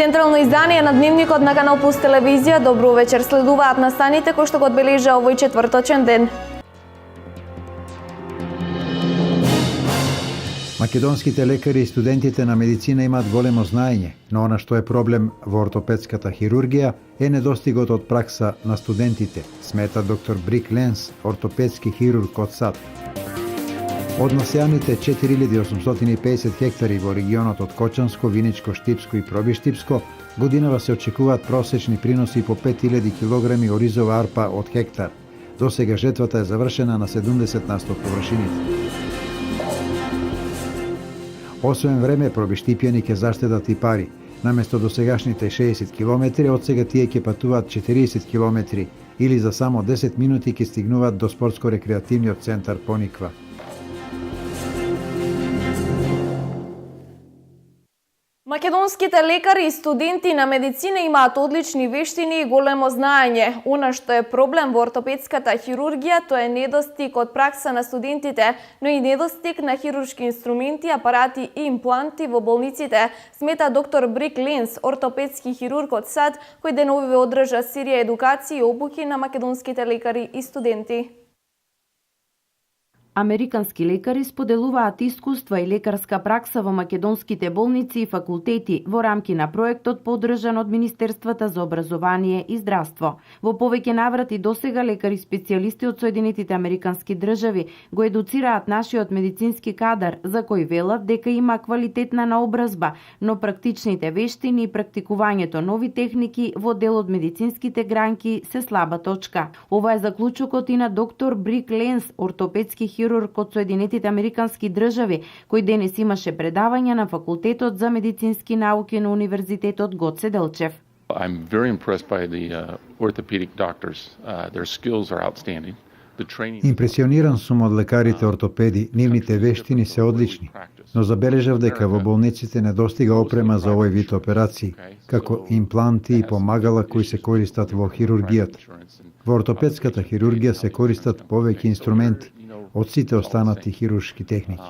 Централно издание на Дневникот на Канал Плюс телевизија. Добро вечер, следуваат настаните кои што го одбележа овој четврточен ден. Македонските лекари и студентите на медицина имаат големо знаење, но она што е проблем во ортопедската хирургија е недостигот од пракса на студентите, смета доктор Брик Ленс, ортопедски хирург од САД. Од насеаните 4850 хектари во регионот од Кочанско, Виничко, Штипско и Пробиштипско, годинава се очекуваат просечни приноси по 5000 килограми оризова арпа од хектар. До сега жетвата е завршена на 70% површините. Освен време, пробиштипјани ќе заштедат и пари. Наместо досегашните 60 километри, од сега тие ќе патуваат 40 километри или за само 10 минути ќе стигнуваат до спортско-рекреативниот центар Пониква. Македонските лекари и студенти на медицина имаат одлични вештини и големо знаење. Она што е проблем во ортопедската хирургија, тоа е недостиг од пракса на студентите, но и недостиг на хируршки инструменти, апарати и импланти во болниците, смета доктор Брик Ленс, ортопедски хирург од САД, кој деновиве одржа серија едукации и обуки на македонските лекари и студенти. Американски лекари споделуваат искуства и лекарска пракса во македонските болници и факултети во рамки на проектот поддржан од Министерствата за образование и здравство. Во повеќе наврати досега лекари специјалисти од Соединетите Американски држави го едуцираат нашиот медицински кадар, за кој велат дека има квалитетна наобразба, но практичните вештини и практикувањето нови техники во дел од медицинските гранки се слаба точка. Ова е заклучокот и на доктор Брик Ленс, ортопедски хирург од Соединетите Американски држави, кој денес имаше предавање на Факултетот за медицински науки на Универзитетот Гоце Делчев. I'm very impressed by the orthopedic doctors. Their skills are outstanding. Импресиониран сум од лекарите ортопеди, нивните вештини се одлични, но забележав дека во болниците недостига опрема за овој вид операции, како импланти и помагала кои се користат во хирургијата. Во ортопедската хирургија се користат повеќе инструменти од сите останати хируршки техники.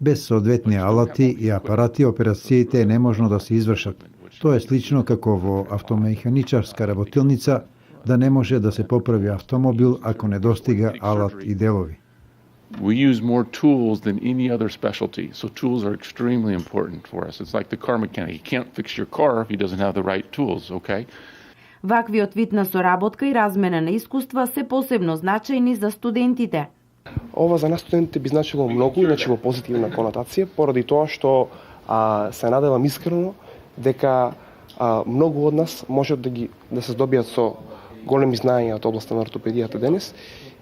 Без соодветни алати и апарати операциите е неможно да се извршат. Тоа е слично како во автомеханичарска работилница, да не може да се поправи автомобил ако не достига алат и делови. We use more tools than any other specialty, so tools are extremely important for us. It's like the car mechanic. He can't fix your car if he doesn't have the right tools, okay? Ваквиот вид на соработка и размена на искуства се посебно значајни за студентите. Ова за нас студентите би значило многу, иначе во позитивна конотација, поради тоа што се надевам искрено дека многу од нас можат да се здобијат со големи знаења од областа на ортопедијата денес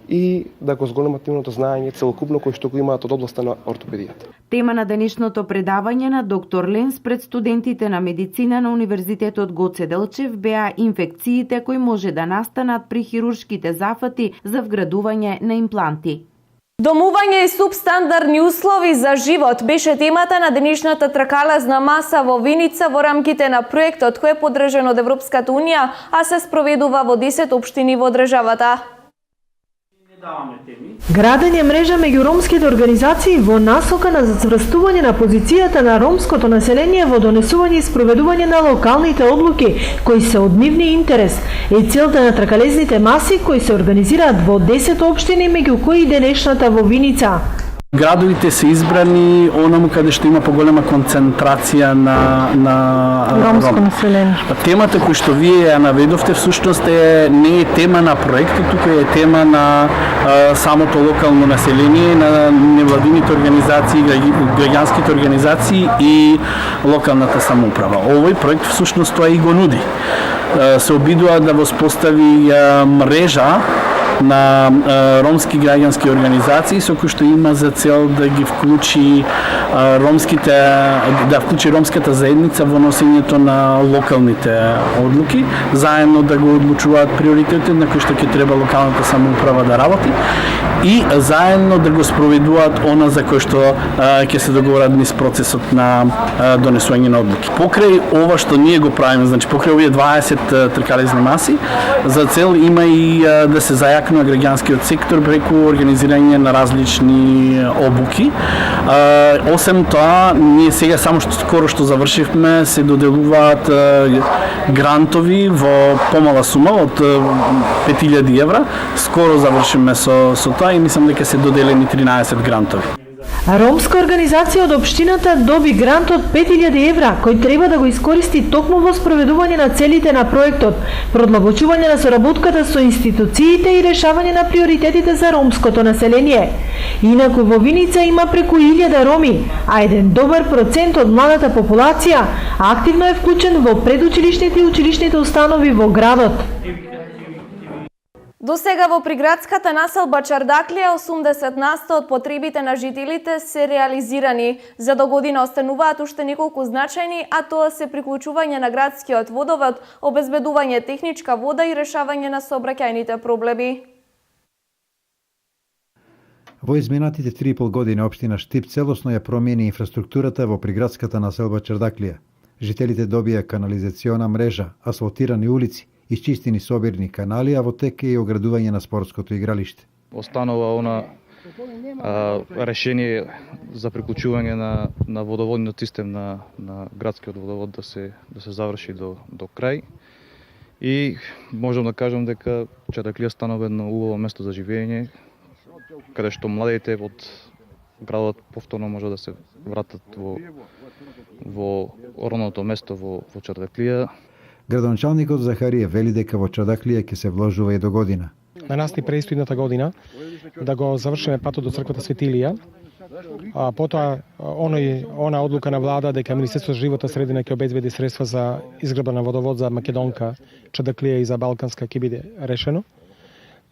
и да го зголемат нивното знаење целокупно кој што го имаат од областа на ортопедијата. Тема на денешното предавање на доктор Ленс пред студентите на медицина на Универзитетот Гоце Делчев беа инфекциите кои може да настанат при хируршките зафати за вградување на импланти. Домување и субстандардни услови за живот беше темата на денешната тркалезна маса во Виница во рамките на проектот кој е поддржан од Европската унија, а се спроведува во 10 општини во државата. Градење мрежа меѓу ромските организации во насока на зацврстување на позицијата на ромското население во донесување и спроведување на локалните одлуки кои се од нивни интерес е целта на тркалезните маси кои се организираат во 10 општини меѓу кои и денешната во Виница. Градовите се избрани онаму каде што има поголема концентрација на ромско население. Темата која што вие ја наведовте всушност не е тема на проектот, туку е тема на самото локално население, на невладините организации, граѓанските организации и локалната самоуправа. Овој проект всушност тоа и го нуди. Се обидува да воспостави мрежа на ромски граѓански организации со кои што има за цел да ги вклучи ромската заедница во носењето на локалните одлуки, заедно да го одлучуваат приоритетите на кои што ќе треба локалната самоуправа да работи и заедно да го спроведуваат она за кој што ќе се договорат низ процесот на донесување на одлуки. Покрај ова што ние го правиме, значи покрај овие 20 тркалезни маси, за цел има и да се зајакне на граѓанскиот сектор преку организирање на различни обуки. Осем тоа, ние сега само скоро што завршивме, се доделуваат грантови во помала сума од 5000 евра. Скоро завршиме со тоа и мислам дека се доделени 13 грантови. Ромска организација од општината доби грант од 5000 евра, кој треба да го искористи токму во спроведување на целите на проектот, продлабочување на соработката со институциите и решавање на приоритетите за ромското население. Инаку во Виница има преку 1000 роми, а еден добар процент од младата популација активно е вклучен во предучилишните и училишните установи во градот. До сега во приградската населба Чардаклија 80% од потребите на жителите се реализирани. За до година остануваат уште неколку значајни, а тоа се приклучување на градскиот водовод, обезбедување техничка вода и решавање на сообраќајните проблеми. Во изминатите 3,5 години општина Штип целосно ја промени инфраструктурата во приградската населба Чардаклија. Жителите добија канализациона мрежа, асфалтирани улици, исчистени собирни канали, а во тек е и оградување на спортското игралиште. Останува она решение за приклучување на водоводниот систем на градскиот водовод да се заврши до крај. И можам да кажам дека Чардаклија станува едно убаво место за живење, каде што младите од градот повторно може да се вратат во родното место во Чардаклија. Градоначалникот Захарија вели дека во Чардаклија ќе се вложува и до година. На нас ни престои едната година да го завршиме патот до црквата Светилија. А потоа она одлука на влада дека Министерството за живота средина ќе обезбеди средства за изградба на водовод за Македонка, Чардаклија и за Балканска ќе биде решено.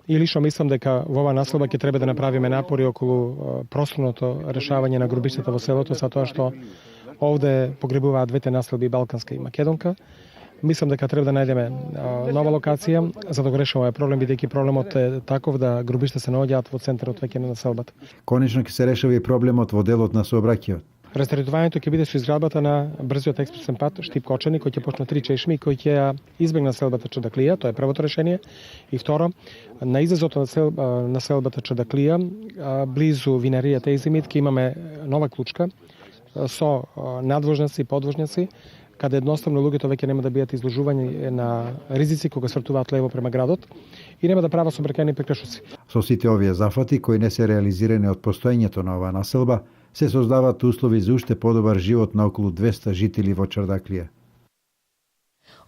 И лично мислам дека во оваа наслоба ќе треба да направиме напори околу просторното решавање на гробиштата во селото, за тоа што овде погребуваат двете наслоби, Балканска и Македонка. Мислам дека треба да најдеме нова локација за да го решиме овој проблем, бидејќи проблемот е таков да гробишта се наоѓаат во центарот веќе на населбата. Конечно ќе се решава и проблемот во делот на сообраќајот. Рестартувањето ќе биде со изградбата на брзиот експресен пат Штип-Кочани, кој ќе почне 3 чешми и кој ќе ја избегне селбата Чардаклија, тоа е првото решение. И второ, на излезот на селбата Чардаклија, близу винаријата Езимит, ќе имаме нова клучка со надвожњаци и подвожњаци, каде едноставно луѓето веќе нема да бидат изложувани на ризици кога свртуваат лево према градот и нема да прават сообраќајни прекршоци. Со сите овие зафати кои не се реализирани од постоењето на оваа населба, се создаваат услови за уште подобар живот на околу 200 жители во Чардаклија.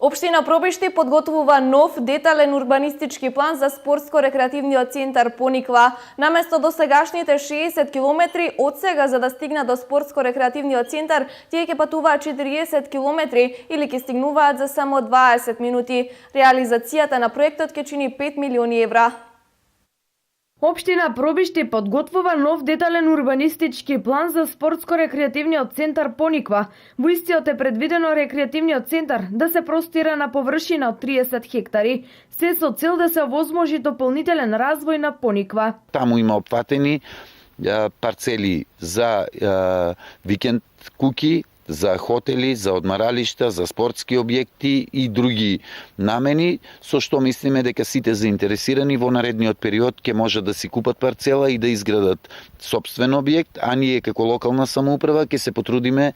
Општина Пробишти подготвува нов детален урбанистички план за спортско-рекреативниот центар Пониква. Наместо досегашните 60 километри од сега за да стигнат до спортско-рекреативниот центар, тие ќе патуваат 40 километри или ќе стигнуваат за само 20 минути. Реализацијата на проектот ќе чини 5 милиони евра. Општина Пробишти подготвува нов детален урбанистички план за спортско-рекреативниот центар Пониква. Во истиот е предвидено рекреативниот центар да се простира на површина од 30 хектари, се со цел да се овозможи дополнителен развој на Пониква. Таму има опфатени парцели за викенд куки, за хотели, за одмаралишта, за спортски објекти и други намени, со што мислиме дека сите заинтересирани во наредниот период ќе можат да си купат парцела и да изградат сопствен објект, а ние како локална самоуправа ќе се потрудиме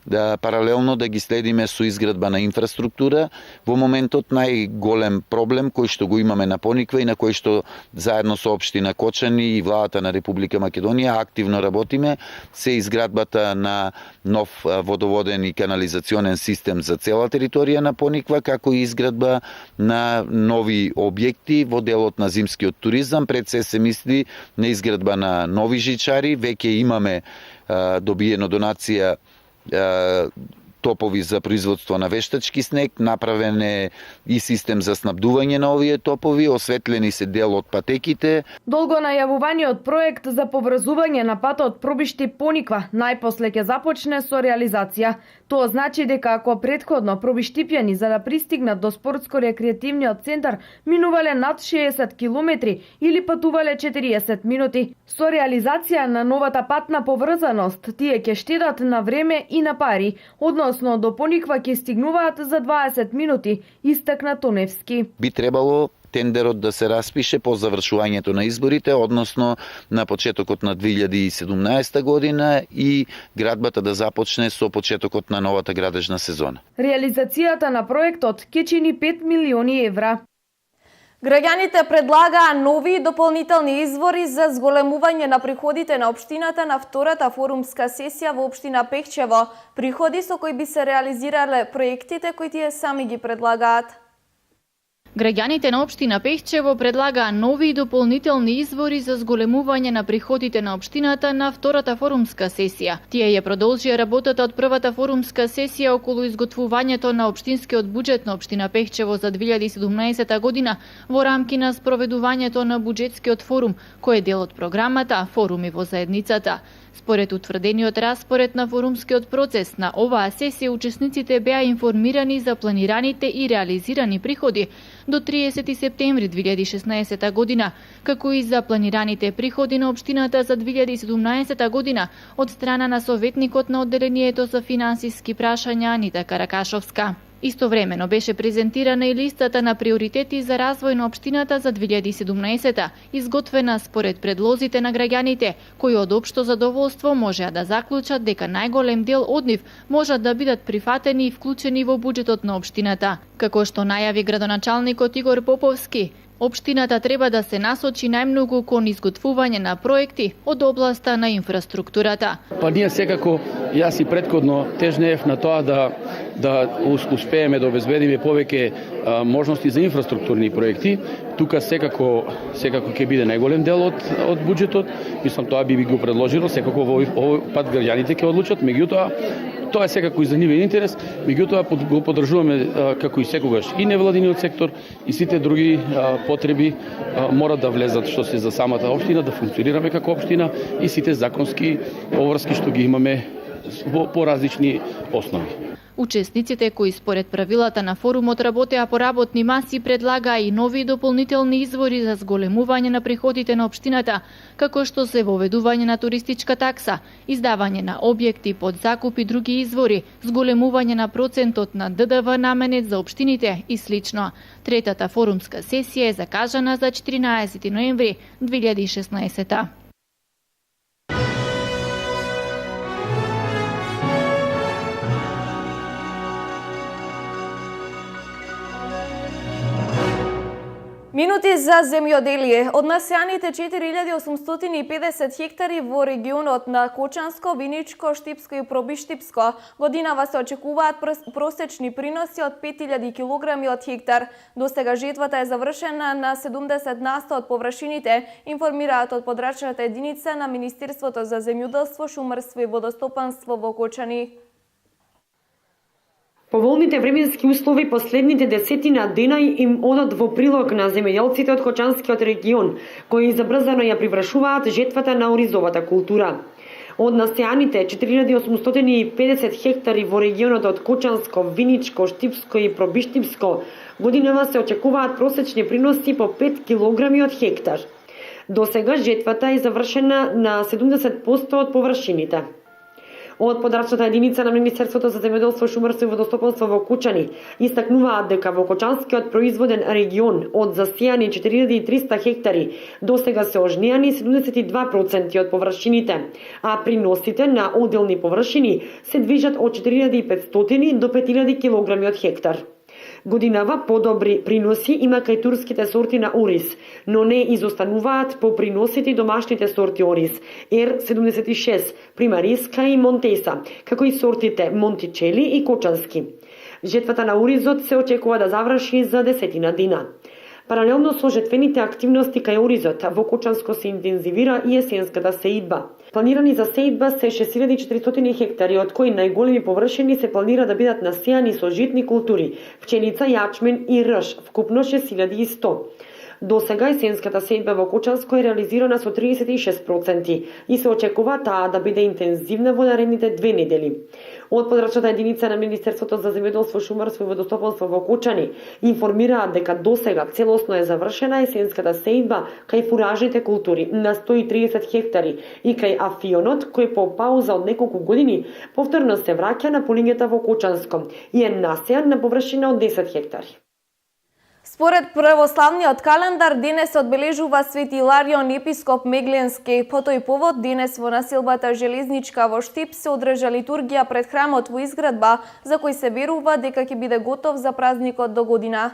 да паралелно да ги следиме со изградба на инфраструктура. Во моментот најголем проблем кој што го имаме на Пониква и на кој што заедно со општина Кочани и владата на Република Македонија активно работиме, се изградбата на нов водоводен и канализационен систем за цела територија на Пониква, како и изградба на нови објекти во делот на зимскиот туризам. Пред се мисли на изградба на нови жичари, веќе имаме добиено донација топови за производство на вештачки снег, направен е и систем за снабдување на овие топови, осветлени се дел од патеките. Долго најавуваниот проект за поврзување на патот Пробишти Пониква најпосле ќе започне со реализација. Тоа значи дека ако претходно пробиштипјани за да пристигнат до спортско-рекреативниот центар минувале над 60 километри или патувале 40 минути, со реализација на новата патна поврзаност тие ќе штедат на време и на пари, односно до Пониква ќе стигнуваат за 20 минути, истакна Тоневски. Би требало тендерот да се распише по завршувањето на изборите, односно на почетокот на 2017 година и градбата да започне со почетокот на новата градежна сезона. Реализацијата на проектот ќе чини 5 милиони евра. Граѓаните предлагаа нови и дополнителни извори за зголемување на приходите на општината на втората форумска сесија во општина Пехчево, приходи со кои би се реализирале проектите кои тие сами ги предлагаат. Граѓаните на општина Пехчево предлагаа нови и дополнителни извори за зголемување на приходите на општината на втората форумска сесија. Тие ја продолжија работата од првата форумска сесија околу изготвувањето на општинскиот буџет на општина Пехчево за 2017 година во рамки на спроведувањето на буџетскиот форум, кој е дел од програмата Форуми во заедницата. Според утврдениот распоред на форумскиот процес на оваа сесија, учесниците беа информирани за планираните и реализирани приходи до 30 септември 2016 година, како и за планираните приходи на општината за 2017 година од страна на советникот на одделението за финансиски прашања Анита Каракашовска. Истовремено беше презентирана и листата на приоритети за развој на општината за 2017, изготвена според предлозите на граѓаните, кои од општо задоволство можеа да заклучат дека најголем дел од нив можат да бидат прифатени и вклучени во буџетот на општината. Како што најави градоначалникот Игор Поповски, општината треба да се насочи најмногу кон изготвување на проекти од областа на инфраструктурата. Па ние секако, јас и претходно тежнеев на тоа да успееме да обезбедиме повеќе можности за инфраструктурни проекти. Тука секако ќе биде најголем дел од буџетот. Мислам, тоа би го предложило, секако овој пат граѓаните ќе одлучат, меѓутоа тоа е секако и за нивен интерес, меѓутоа го поддржуваме како и секогаш и невладиниот сектор и сите други потреби мора да влезат што се за самата општина, да функционираме како општина и сите законски обврски што ги имаме по различни основи. Учесниците кои според правилата на форумот работеа по работни маси предлагаа и нови дополнителни извори за зголемување на приходите на општината, како што се воведување на туристичка такса, издавање на објекти под закуп и други извори, зголемување на процентот на ДДВ наменет за општините и слично. Третата форумска сесија е закажана за 14 ноември 2016. Минути за земјоделие. Од насеаните 4850 хектари во регионот на Кочанско, Виничко, Штипско и Пробиштипско годинава се очекуваат просечни приноси од 5000 килограми од хектар. До сега жетвата е завршена на 70% од површините, информираат од подрачната единица на Министерството за земјоделство, шумарство и водостопанство во Кочани. Поволните временски услови последните десетина дена им одат во прилог на земјоделците од Кочанскиот регион, кои забрзано ја привршуваат жетвата на оризовата култура. Од насеаните 4850 хектари во регионот од Кочанско, Виничко, Штипско и Пробиштипско годинава се очекуваат просечни приноси по 5 килограми од хектар. До сега жетвата е завршена на 70% од површините. Од подрачната единица на Министерството за земјоделство, шумарство и водостопанство во Кочани истакнуваат дека во Кочанскиот производен регион од засејани 4300 хектари до сега се ожнеани 72% од површините, а приносите на одделни површини се движат од 4500 до 5000 килограми од хектар. Годинава подобри приноси има кај турските сорти на ориз, но не изостануваат по приносите домашните сорти ориз, R76, Примариска и Монтеса, како и сортите Монтичели и Кочански. Жетвата на оризот се очекува да заврши за 10 дена. Паралелно со жетвените активности кај оризот, во Кочанско се интензивира и есенската сеидба. Планирани за сеидба се 6400 хектари, од кои најголеми површини се планира да бидат насејани со житни култури, пченица, јачмен и рж, вкупно 6100. До сега есенската сеидба во Кочанско е реализирана со 36% и се очекува таа да биде интензивна во наредните 2 недели. Од подрачната единица на Министерството за земјоделство, шумарство и водостопанство во Кочани информираат дека до сега целосно е завршена есенската сеидба кај фуражните култури на 130 хектари и кај афионот, кој по пауза од неколку години повторно се враќа на полињата во Кочанско и е насејан на површина од 10 хектари. Според православниот календар, денес се одбележува Свети Иларион епископ Мегленски. По тој повод, денес во населбата Железничка во Штип се одржа литургија пред храмот во изградба, за кој се верува дека ќе биде готов за празникот до година.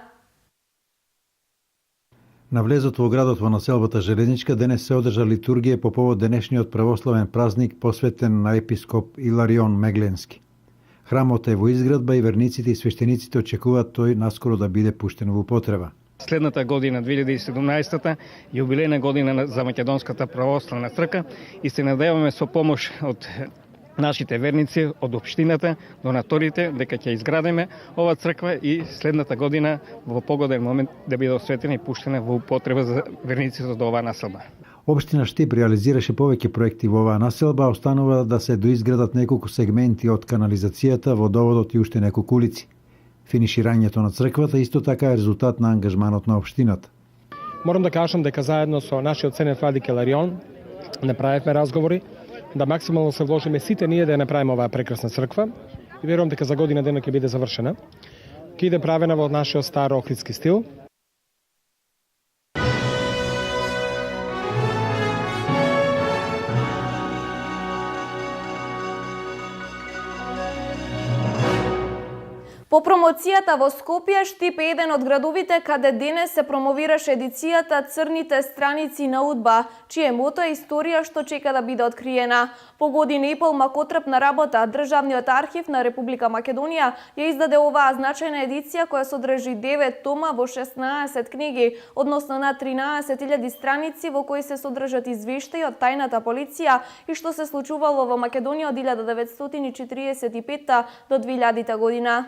На влезот во градот во населбата Железничка денес се одржа литургија по повод денешниот православен празник посветен на епископ Иларион Мегленски. Храмот е во изградба и верниците и свештениците очекуваат тој наскоро да биде пуштен во употреба. Следната година, 2017-та, јубилејна година за Македонската православна црква и се надеваме со помош од нашите верници, од општината, донаторите, дека ќе изградиме ова црква и следната година во погоден момент да биде осветена и пуштена во употреба за верниците од оваа населба. Општина Штип реализираше повеќе проекти во оваа населба, останува да се доизградат неколку сегменти од канализацијата, водоводот и уште неколку улици. Финиширањето на црквата исто така е резултат на ангажманот на општината. Морам да кажам дека заедно со нашиот ценет владик Иларион направивме разговори да максимално се вложиме сите ние да ја направиме оваа прекрасна црква и верувам дека за година дена ќе биде завршена. Ќе иде правена во нашиот старо охридски стил. По промоцијата во Скопје, Штип е еден од градовите каде денес се промовираше едицијата Црните страници на удба, чие мото е историја што чека да биде откриена. По година и пол макотрпна работа, Државниот архив на Република Македонија ја издаде оваа значајна едиција која содржи 9 тома во 16 книги, односно на 13.000 страници во кои се содржат извештаи од тајната полиција и што се случувало во Македонија од 1945 до 2000 година.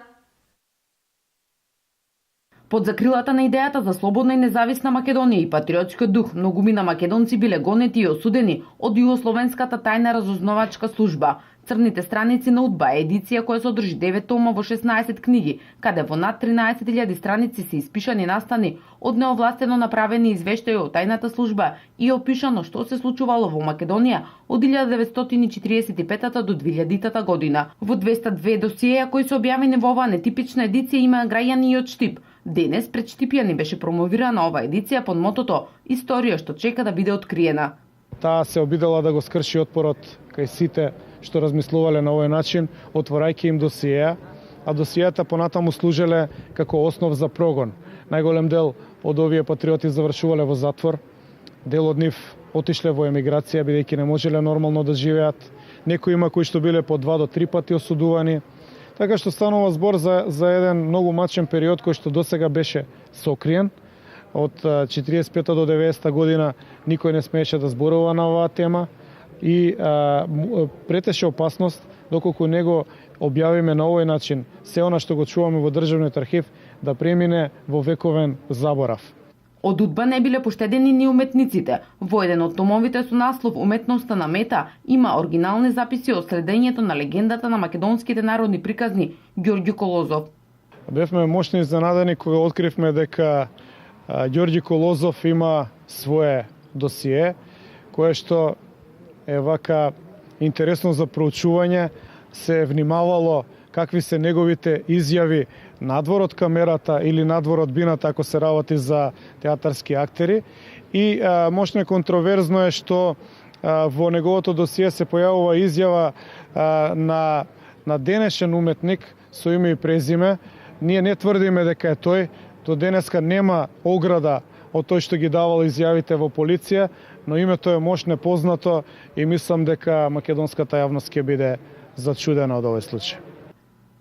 Под закрилата на идејата за слободна и независна Македонија и патриотскиот дух, многумина македонци биле гонети и осудени од Југословенската тајна разузнавачка служба. Црните страници на удба е едиција која содржи 9 тома во 16 книги, каде во над 13.000 страници се испишани настани од неовластено направени извештаи од тајната служба и опишано што се случувало во Македонија од 1945 до 2000 година. Во 202 досиеја кои се објавени во оваа нетипична едиција има граѓани и од Штип. Денес пред Штипјани беше промовирана ова едиција под мотото «Историја што чека да биде откриена». Таа се обидела да го скрши отпорот кај сите што размислувале на овој начин, отворајќи им досиеја, а досиејата понатаму служеле како основ за прогон. Најголем дел од овие патриоти завршувале во затвор, дел од нив отишле во емиграција бидејќи не можеле нормално да живеат. Некои има кои што биле по 2 до 3 пати осудувани. Така што станува збор за еден многу мачен период кој што досега беше сокриен. Од 45 до 90 година никој не смееше да зборува на оваа тема и претеше опасност доколку него објавиме на овој начин се она што го чуваме во Државниот архив да премине во вековен заборав. Од удба не биле поштедени ни уметниците. Во еден од томовите со наслов Уметноста на Мета има оригинални записи од следењето на легендата на македонските народни приказни Ѓорѓи Колозов. Бевме мощно изненадени кога откривме дека Ѓорѓи Колозов има свое досие, кое што е вака интересно за проучување, се внимавало какви се неговите изјави надвор од камерата или надвор од бината ако се работи за театарски актери. И мощно контроверзно е што во неговото досие се појавува изјава на денешен уметник со име и презиме. Ние не тврдиме дека е тој, до денеска нема ограда од тој што ги давал изјавите во полиција, но името е мощно познато и мислам дека македонската јавност ќе биде зачудена од овој случај.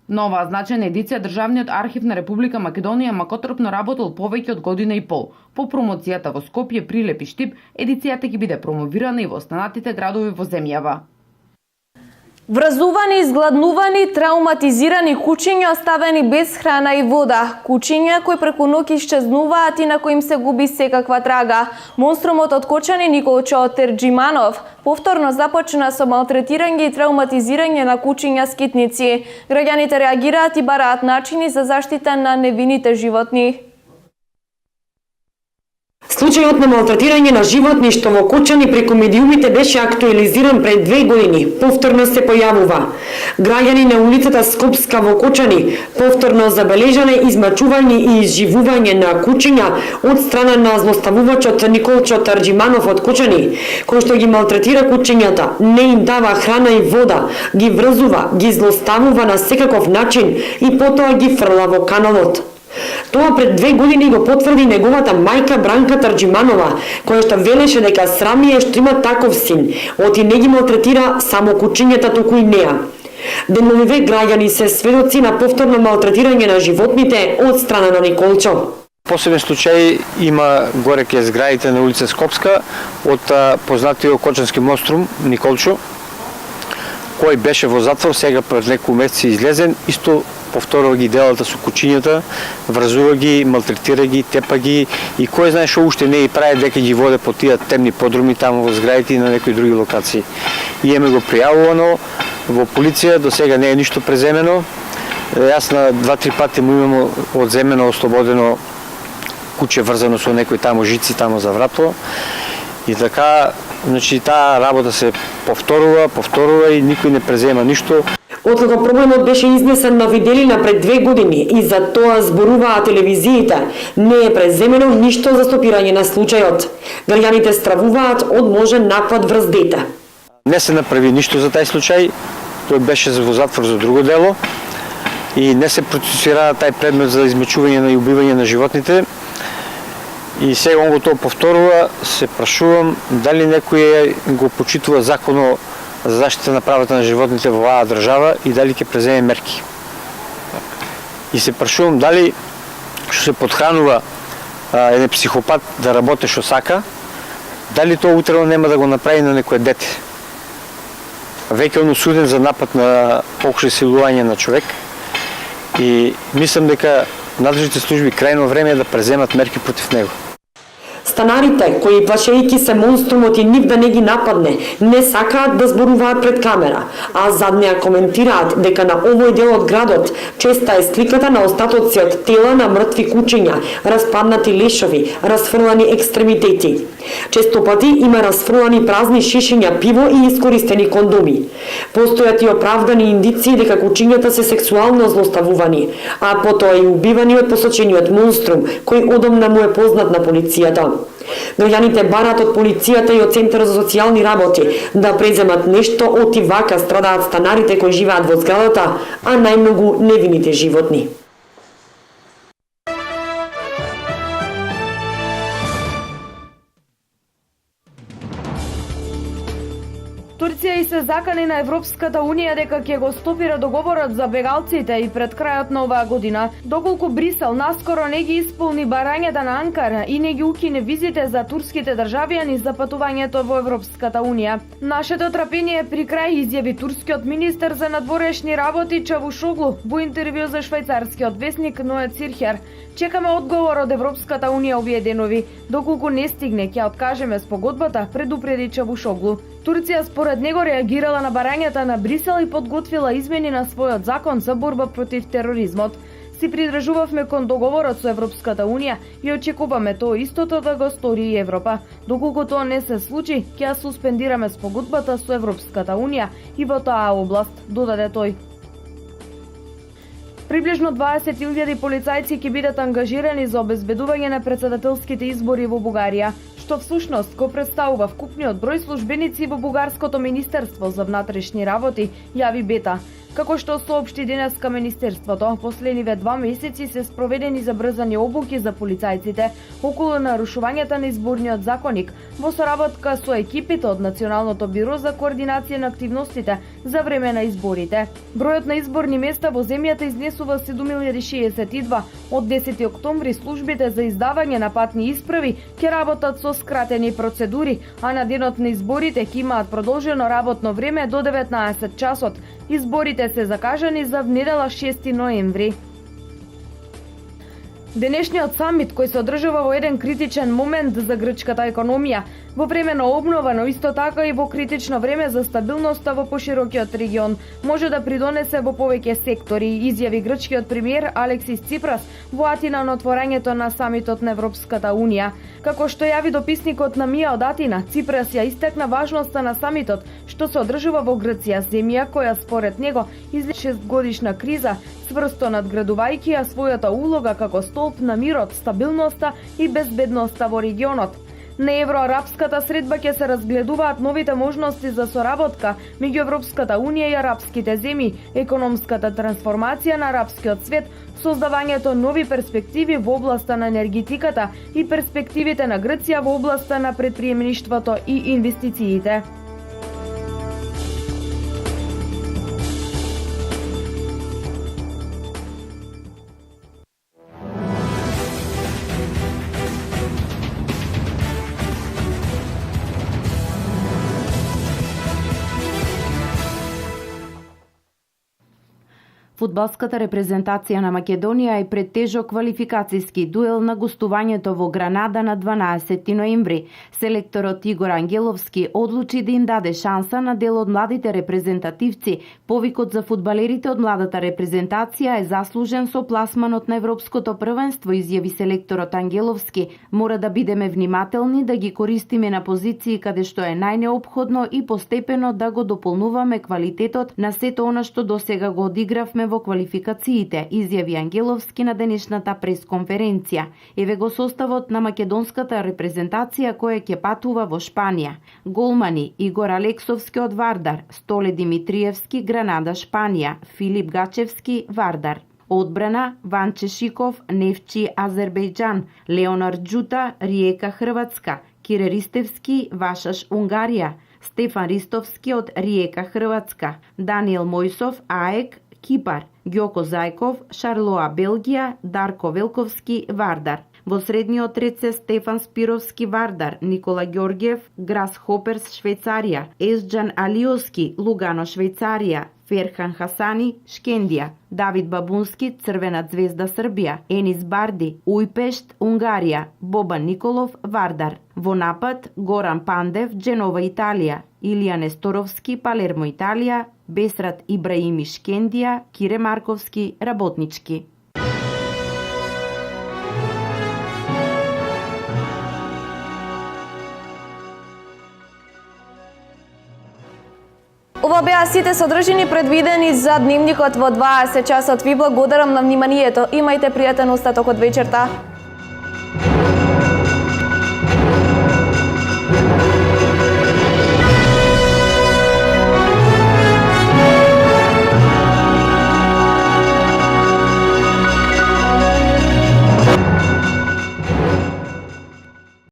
На оваа значајна едиција Државниот архив на Република Македонија макотрпно работел повеќе од година и пол. По промоцијата во Скопје, Прилеп и Штип, едицијата ќе биде промовирана и во останатите градови во земјава. Вразувани, изгладнувани, трауматизирани кучиња оставени без храна и вода. Кучиња кои преку ноќ исчезнуваат и на кои им се губи секаква трага. Монструмот од Кочани Николчо Терџиманов повторно започна со малтретирање и трауматизирање на кучиња скитници. Граѓаните реагираат и бараат начини за заштита на невините животни. Случајот на малтретирање на животни што во Кочани преку медиумите беше актуализиран пред 2 години, повторно се појавува. Граѓани на улицата Скопска во Кочани повторно забележале измачување и изживување на кучиња од страна на злоставувачот Николчо Тарџиманов од Кочани, кој што ги малтретира кучињата, не им дава храна и вода, ги врзува, ги злоставува на секаков начин и потоа ги фрла во каналот. Тоа пред 2 години го потврди неговата мајка Бранка Тарџиманова, која што велеше дека срамија што има таков син, оти не ги малтретира само кучињата, туку и неа. Деновиве граѓани се сведоци на повторно малтретирање на животните од страна на Николчо. Посебен случај има горе ке зградите на улица Скопска од познатиот кочански монструм Николчо, кој беше во затвор, сега пред неколку месеци излезен, исто повторува ги делата со кучињата, врзува ги, малтретира ги, тепа ги и кој знае што уште не и прави дека ги воде по тие темни подруми таму во зградите и на некои други локации. И еме го пријавувано во полиција, до сега не е ништо преземено. Јас на 2-3 пати му имам одземено, ослободено куче врзано со некои таму жици таму за врато. И така, значи таа работа се повторува и никој не презема ништо. Откако проблемот беше изнесен на виделина пред 2 години и за тоа зборуваа телевизиите, не е преземено ништо за стопирање на случајот. Граѓаните стравуваат од можен напад врз дете. Не се направи ништо за тај случај, тој беше во затвор за друго дело и не се процесира тај предмет за измачување и убивање на животните. И сега он го тоа повторува, се прашувам дали некој го почитува законот за заштита на правата на животните во оваа држава и дали ќе преземе мерки. И се прашувам дали што се подхранува еден психопат да работи што сака, дали тоа утре нема да го направи на некое дете. Веќе он осуден за напад на покушај силување на човек и мислам дека надлежните служби крајно време е да преземат мерки против него. Станарите, кои плашејќи се монструмот и нив да не ги нападне, не сакаат да зборуваат пред камера, а заднеа коментираат дека на овој дел од градот честа е сликата на остатоци од тела на мртви кучиња, распаднати лешови, расфрлани екстремитети. Често пати има расфрлани празни шишиња пиво и искористени кондоми. Постојат и оправдани индиции дека кучињата се сексуално злоставувани, а потоа и убивани од посочениот монструм, кој одамна му е познат на полицијата. Граѓаните барат од полицијата и од Центарот за социјални работи да преземат нешто, оти вака страдаат станарите кои живеат во зградата, а најмногу невините животни. Турција и се закани на Европската Унија дека ќе го стопира договорот за бегалците и пред крајот на оваа година, доколку Брисел наскоро не ги исполни барањата на Анкара и не ги укине визите за турските државјани за патувањето во Европската Унија. Нашето трапение при крај, изјави турскиот министер за надворешни работи Чавушоглу во интервју за швајцарскиот весник Ноe Zürcher. Чекаме одговор од Европската Унија овие денови. Доколку не стигне, ќе откажеме спогодбата, предупреди Чавушоглу. Турција според него реагирала на барањата на Брисел и подготвила измени на својот закон за борба против тероризмот. Си придржувавме кон договорот со Европската Унија и очекуваме тоа истото да го стори и Европа. Доколку тоа не се случи, ќе ја суспендираме спогодбата со Европската Унија и во таа област, додаде тој. Приближно 20.000 полицајци ќе бидат ангажирани за обезбедување на претседателските избори во Бугарија, што всушност го представува вкупниот број службеници во Бугарското министерство за внатрешни работи, јави Бета. Како што соопшти денеска министерството, последниве 2 месеци се спроведени забрзани обуки за полицајците околу нарушувањата на изборниот законник во соработка со екипите од Националното биро за координација на активностите за време на изборите. Бројот на изборни места во земјата изнесува 7062. Од 10 октомври службите за издавање на патни исправи ќе работат со скратени процедури, а на денот на изборите ќе имаат продолжено работно време до 19 часот. Изборите се закажани за внедела 6 ноември. Денешниот самит, кој се одржува во еден критичен момент за грчката економија, Во време на обнова, но исто така и во критично време за стабилноста во поширокиот регион, може да придонесе во повеќе сектори, изјави грчкиот премиер Алексис Ципрас во Атина на отворањето на самитот на Европската Унија. Како што јави дописникот на Мија од Атина, Ципрас ја истакна важноста на самитот, што се одржува во Грција, земја која според него излезе 6-годишна криза, сврсто надградувајќи ја својата улога како столб на мирот, стабилноста и безбедноста во регионот. На евроарапската средба ќе се разгледуваат новите можности за соработка меѓу Европската Унија и арапските земји, економската трансформација на арапскиот свет, создавањето нови перспективи во областа на енергетиката и перспективите на Грција во областа на претприемништвото и инвестициите. Фудбалската репрезентација на Македонија е пред тежок квалификацијски дуел на гостувањето во Гранада на 12 ноември. Селекторот Игор Ангеловски одлучи да им даде шанса на дел од младите репрезентативци. Повикот за фудбалерите од младата репрезентација е заслужен со пласманот на Европското првенство, изјави селекторот Ангеловски. Мора да бидеме внимателни да ги користиме на позиции каде што е најнеопходно и постепено да го дополнуваме квалитетот на сето она што досега го одигравме во квалификациите, изјави Ангеловски на денешната пресконференција. Еве го составот на македонската репрезентација која ќе патува во Шпанија. Голмани: Игор Алексовски од Вардар, Столе Димитриевски, Гранада, Шпанија, Филип Гачевски, Вардар. Одбрана: Ванче Шиков, Нефчи, Азербејџан, Леонард Джута, Риека, Хрватска, Кире Ристевски, Вашаш, Унгарија, Стефан Ристовски од Риека, Хрватска, Даниел Мојсов, АЕК, Кипар, Ѓоко Зајков, Шарлоа, Белгија, Дарко Велковски, Вардар. Во средниот ред се Стефан Спировски, Вардар, Никола Ѓорѓев, Грас Хоперс, Швејцарија, Есџан Алиоски, Лугано, Швејцарија, Ферхан Хасани, Шкендија, Давид Бабунски, Црвена звезда, Србија, Енис Барди, Ујпешт, Унгарија, Бобан Николов, Вардар. Во напад Горан Пандев, Дженова, Италија, Илија Несторовски, Палермо, Италија, Бесрат Ибраими, Шкендија, Кире Марковски, Работнички. Ова беа сите содржини предвидени за дневникот во 20 часот. Ви благодарам на вниманието. Имајте пријатен остаток од вечерта.